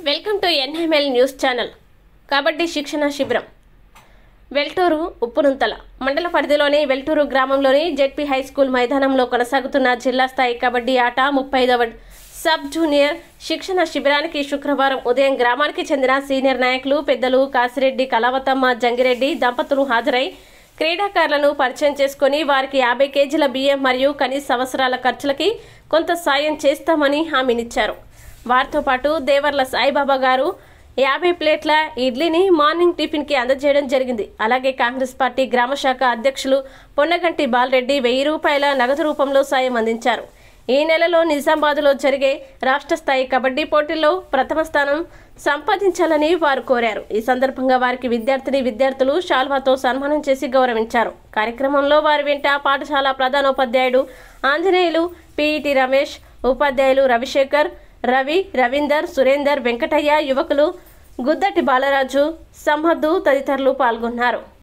Welcome to NML news channel. Kabaddi శిక్షణ శిబిరం వెల్టూరు ఉప్పునుంతల మండల పరిధిలోని వెల్టూరు గ్రామంలోని జెడ్పీ హై స్కూల్ మైదానంలో కొనసాగుతున్న జిల్లా స్థాయి కబడ్డీ ఆట 35వ సబ్ జూనియర్ శిక్షణ శిబిరానికి శుక్రవారం ఉదయం గ్రామానికి చెందిన సీనియర్ నాయకులు పెద్దలు కాసిరెడ్డి కళావతమ్మ జంగిరెడ్డి దంపతులు హాజరై క్రీడాకారులను పరిచయం చేసుకుని వారికి 50 కేజీల బియ్యం మరియు కనీస అవసరాల ఖర్చులకి కొంత సాయం చేస్తామని హామీనిచ్చారు. వారితో పాటు దేవర్ల సాయిబాబా గారు 50 ప్లేట్ల ఇడ్లీని మార్నింగ్ టిఫిన్కి అందజేయడం జరిగింది. అలాగే కాంగ్రెస్ పార్టీ గ్రామ శాఖ అధ్యక్షులు పొన్నగంటి బాలరెడ్డి 1000 రూపాయల నగదు రూపంలో సాయం అందించారు. ఈ నెలలో నిజామాబాద్లో జరిగే రాష్ట్ర స్థాయి కబడ్డీ పోటీల్లో ప్రథమ స్థానం సంపాదించాలని వారు కోరారు. ఈ సందర్భంగా వారికి విద్యార్థులు శాల్వాతో సన్మానం చేసి గౌరవించారు. కార్యక్రమంలో వారి వెంట పాఠశాల ప్రధానోపాధ్యాయుడు ఆంజనేయులు, పీఈటీ రమేష్, ఉపాధ్యాయులు రవిశేఖర్, రవి, రవీందర్, సురేందర్, వెంకటయ్య, యువకులు గుద్దటి బాలరాజు, సంహద్దు తదితరులు పాల్గొన్నారు.